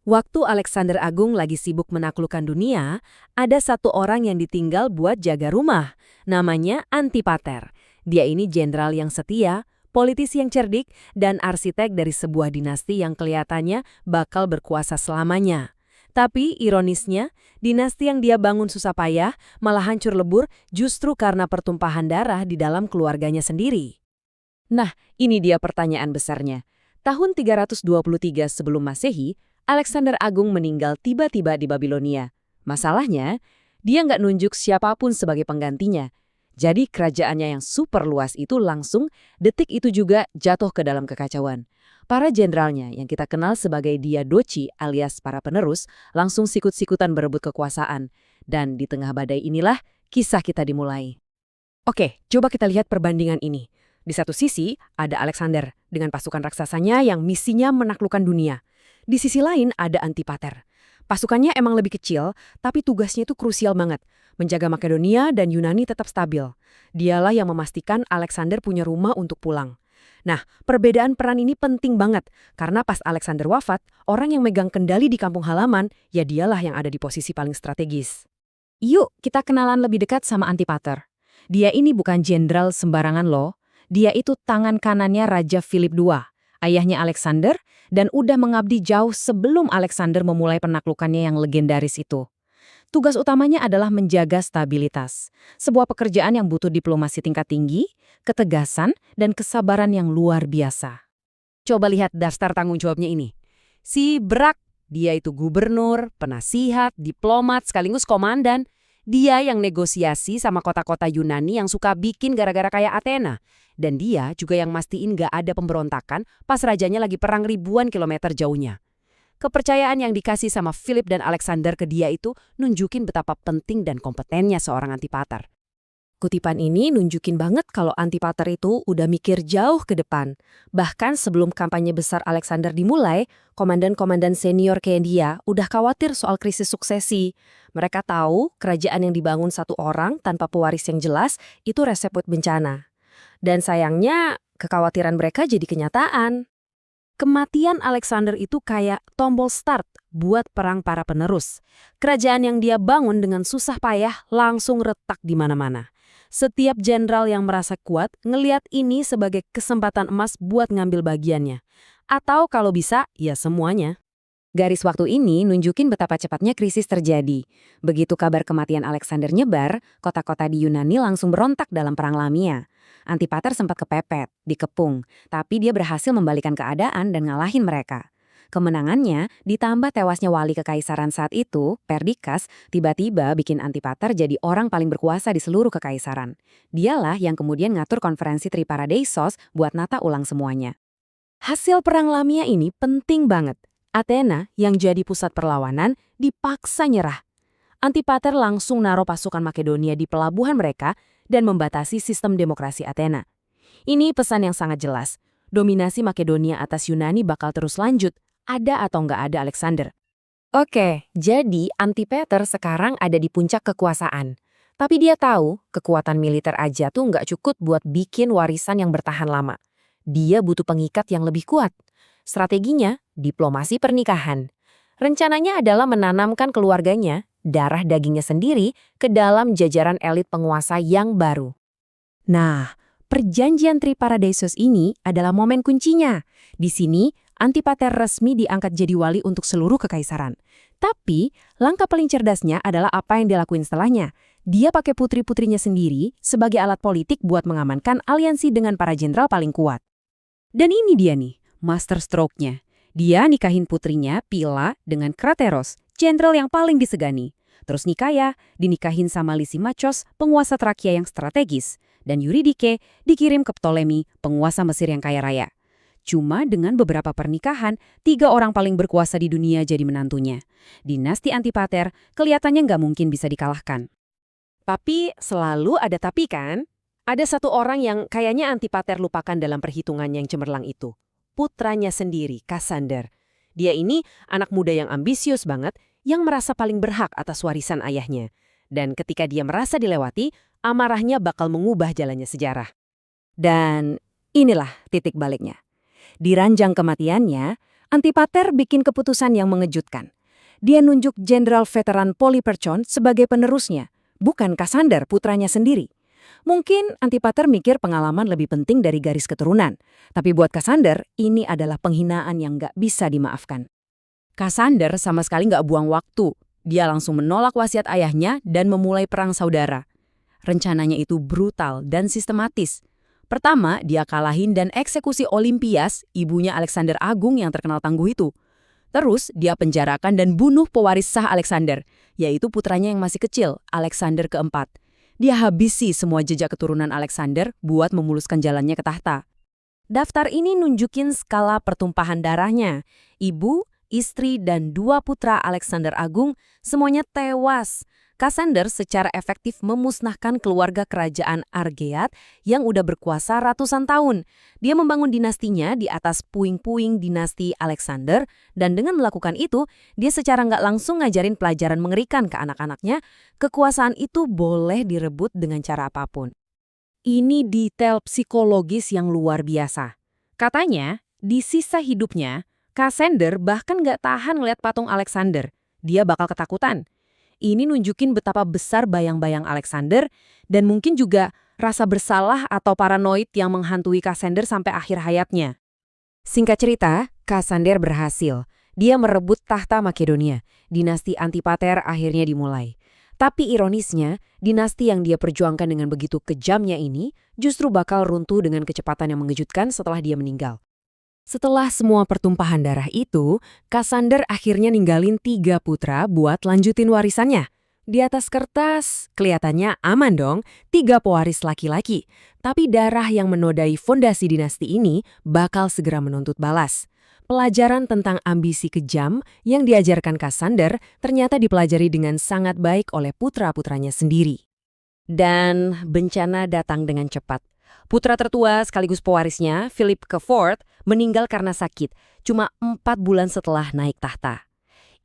Waktu Alexander Agung lagi sibuk menaklukkan dunia, ada satu orang yang ditinggal buat jaga rumah. Namanya Antipater. Dia ini jenderal yang setia, politisi yang cerdik, dan arsitek dari sebuah dinasti yang kelihatannya bakal berkuasa selamanya. Tapi ironisnya, dinasti yang dia bangun susah payah malah hancur lebur justru karena pertumpahan darah di dalam keluarganya sendiri. Nah, ini dia pertanyaan besarnya. Tahun 323 sebelum Masehi, Alexander Agung meninggal tiba-tiba di Babilonia. Masalahnya, dia nggak nunjuk siapapun sebagai penggantinya. Jadi kerajaannya yang super luas itu langsung detik itu juga jatuh ke dalam kekacauan. Para jenderalnya yang kita kenal sebagai diadochi alias para penerus langsung sikut-sikutan berebut kekuasaan. Dan di tengah badai inilah kisah kita dimulai. Oke, coba kita lihat perbandingan ini. Di satu sisi, ada Alexander dengan pasukan raksasanya yang misinya menaklukkan dunia. Di sisi lain ada Antipater. Pasukannya emang lebih kecil, tapi tugasnya itu krusial banget. Menjaga Makedonia dan Yunani tetap stabil. Dialah yang memastikan Alexander punya rumah untuk pulang. Nah, perbedaan peran ini penting banget, karena pas Alexander wafat, orang yang megang kendali di kampung halaman, ya dialah yang ada di posisi paling strategis. Yuk, kita kenalan lebih dekat sama Antipater. Dia ini bukan jenderal sembarangan loh. Dia itu tangan kanannya Raja Philip II, ayahnya Alexander, dan udah mengabdi jauh sebelum Alexander memulai penaklukannya yang legendaris itu. Tugas utamanya adalah menjaga stabilitas. Sebuah pekerjaan yang butuh diplomasi tingkat tinggi, ketegasan, dan kesabaran yang luar biasa. Coba lihat daftar tanggung jawabnya ini. Si Brak, dia itu gubernur, penasihat, diplomat, sekaligus komandan. Dia yang negosiasi sama kota-kota Yunani yang suka bikin gara-gara kayak Athena. Dan dia juga yang mastiin gak ada pemberontakan pas rajanya lagi perang ribuan kilometer jauhnya. Kepercayaan yang dikasih sama Philip dan Alexander ke dia itu nunjukin betapa penting dan kompetennya seorang Antipater. Kutipan ini nunjukin banget kalau Antipater itu udah mikir jauh ke depan. Bahkan sebelum kampanye besar Alexander dimulai, komandan-komandan senior kayak dia udah khawatir soal krisis suksesi. Mereka tahu kerajaan yang dibangun satu orang tanpa pewaris yang jelas itu resep buat bencana. Dan sayangnya, kekhawatiran mereka jadi kenyataan. Kematian Alexander itu kayak tombol start buat perang para penerus. Kerajaan yang dia bangun dengan susah payah langsung retak di mana-mana. Setiap jenderal yang merasa kuat ngeliat ini sebagai kesempatan emas buat ngambil bagiannya. Atau kalau bisa, ya semuanya. Garis waktu ini nunjukin betapa cepatnya krisis terjadi. Begitu kabar kematian Alexander nyebar, kota-kota di Yunani langsung berontak dalam perang Lamia. Antipater sempat kepepet, dikepung, tapi dia berhasil membalikan keadaan dan ngalahin mereka. Kemenangannya, ditambah tewasnya wali kekaisaran saat itu, Perdikas, tiba-tiba bikin Antipater jadi orang paling berkuasa di seluruh kekaisaran. Dialah yang kemudian ngatur konferensi Triparadeisos buat nata ulang semuanya. Hasil perang Lamia ini penting banget. Athena, yang jadi pusat perlawanan, dipaksa nyerah. Antipater langsung naruh pasukan Makedonia di pelabuhan mereka dan membatasi sistem demokrasi Athena. Ini pesan yang sangat jelas. Dominasi Makedonia atas Yunani bakal terus lanjut, ada atau nggak ada Alexander. Oke, jadi Antipater sekarang ada di puncak kekuasaan. Tapi dia tahu kekuatan militer aja tuh nggak cukup buat bikin warisan yang bertahan lama. Dia butuh pengikat yang lebih kuat. Strateginya, diplomasi pernikahan. Rencananya adalah menanamkan keluarganya, darah dagingnya sendiri, ke dalam jajaran elit penguasa yang baru. Nah, perjanjian Triparadeisos ini adalah momen kuncinya. Di sini, Antipater resmi diangkat jadi wali untuk seluruh kekaisaran. Tapi, langkah paling cerdasnya adalah apa yang dilakuin setelahnya. Dia pakai putri-putrinya sendiri sebagai alat politik buat mengamankan aliansi dengan para jenderal paling kuat. Dan ini dia nih, master stroke-nya. Dia nikahin putrinya, Pila, dengan Krateros, jenderal yang paling disegani. Terus Nikaya dinikahin sama Lysimachos, penguasa Trakia yang strategis. Dan Eurydice dikirim ke Ptolemy, penguasa Mesir yang kaya raya. Cuma dengan beberapa pernikahan, 3 orang paling berkuasa di dunia jadi menantunya. Dinasti Antipater kelihatannya nggak mungkin bisa dikalahkan. Tapi selalu ada tapi kan? Ada satu orang yang kayaknya Antipater lupakan dalam perhitungan yang cemerlang itu. Putranya sendiri, Cassander. Dia ini anak muda yang ambisius banget, yang merasa paling berhak atas warisan ayahnya. Dan ketika dia merasa dilewati, amarahnya bakal mengubah jalannya sejarah. Dan inilah titik baliknya. Di ranjang kematiannya, Antipater bikin keputusan yang mengejutkan. Dia nunjuk Jenderal Veteran Polyperchon sebagai penerusnya, bukan Kassander putranya sendiri. Mungkin Antipater mikir pengalaman lebih penting dari garis keturunan. Tapi buat Kassander, ini adalah penghinaan yang nggak bisa dimaafkan. Kassander sama sekali nggak buang waktu. Dia langsung menolak wasiat ayahnya dan memulai perang saudara. Rencananya itu brutal dan sistematis. Pertama, dia kalahin dan eksekusi Olimpias, ibunya Alexander Agung yang terkenal tangguh itu. Terus, dia penjarakan dan bunuh pewaris sah Alexander, yaitu putranya yang masih kecil, Alexander keempat. Dia habisi semua jejak keturunan Alexander buat memuluskan jalannya ke tahta. Daftar ini nunjukin skala pertumpahan darahnya. Ibu, istri, dan 2 putra Alexander Agung semuanya tewas. Kassander secara efektif memusnahkan keluarga kerajaan Argead yang udah berkuasa ratusan tahun. Dia membangun dinastinya di atas puing-puing dinasti Alexander, dan dengan melakukan itu, dia secara nggak langsung ngajarin pelajaran mengerikan ke anak-anaknya. Kekuasaan itu boleh direbut dengan cara apapun. Ini detail psikologis yang luar biasa. Katanya, di sisa hidupnya, Kassander bahkan nggak tahan ngeliat patung Alexander. Dia bakal ketakutan. Ini nunjukin betapa besar bayang-bayang Alexander dan mungkin juga rasa bersalah atau paranoid yang menghantui Kassander sampai akhir hayatnya. Singkat cerita, Kassander berhasil. Dia merebut tahta Makedonia. Dinasti Antipater akhirnya dimulai. Tapi ironisnya, dinasti yang dia perjuangkan dengan begitu kejamnya ini justru bakal runtuh dengan kecepatan yang mengejutkan setelah dia meninggal. Setelah semua pertumpahan darah itu, Kassander akhirnya ninggalin 3 putra buat lanjutin warisannya. Di atas kertas, kelihatannya aman dong, 3 pewaris laki-laki. Tapi darah yang menodai fondasi dinasti ini bakal segera menuntut balas. Pelajaran tentang ambisi kejam yang diajarkan Kassander ternyata dipelajari dengan sangat baik oleh putra-putranya sendiri. Dan bencana datang dengan cepat. Putra tertua sekaligus pewarisnya, Philip IV, meninggal karena sakit, cuma 4 bulan setelah naik tahta.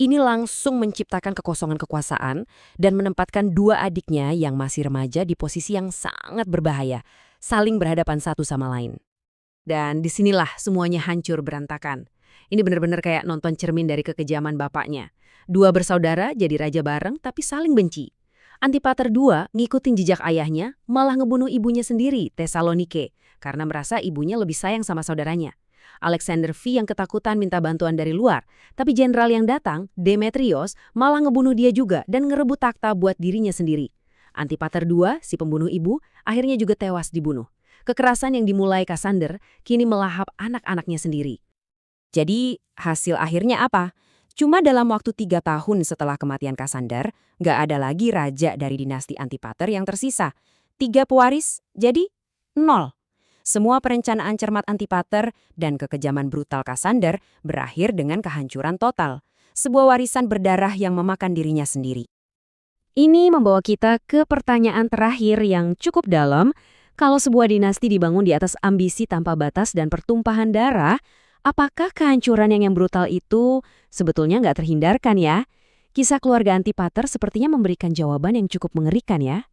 Ini langsung menciptakan kekosongan kekuasaan dan menempatkan 2 adiknya yang masih remaja di posisi yang sangat berbahaya, saling berhadapan satu sama lain. Dan disinilah semuanya hancur berantakan. Ini benar-benar kayak nonton cermin dari kekejaman bapaknya. 2 bersaudara jadi raja bareng tapi saling benci. Antipater II ngikutin jejak ayahnya, malah ngebunuh ibunya sendiri, Thessalonike, karena merasa ibunya lebih sayang sama saudaranya. Alexander V yang ketakutan minta bantuan dari luar, tapi jenderal yang datang, Demetrios, malah ngebunuh dia juga dan ngerebut takhta buat dirinya sendiri. Antipater II, si pembunuh ibu, akhirnya juga tewas dibunuh. Kekerasan yang dimulai Kassander kini melahap anak-anaknya sendiri. Jadi, hasil akhirnya apa? Cuma dalam waktu 3 tahun setelah kematian Kassander, nggak ada lagi raja dari dinasti Antipater yang tersisa. 3 pewaris, jadi 0. Semua perencanaan cermat Antipater dan kekejaman brutal Kassander berakhir dengan kehancuran total. Sebuah warisan berdarah yang memakan dirinya sendiri. Ini membawa kita ke pertanyaan terakhir yang cukup dalam. Kalau sebuah dinasti dibangun di atas ambisi tanpa batas dan pertumpahan darah, apakah kehancuran yang brutal itu sebetulnya nggak terhindarkan ya? Kisah keluarga Antipater sepertinya memberikan jawaban yang cukup mengerikan ya.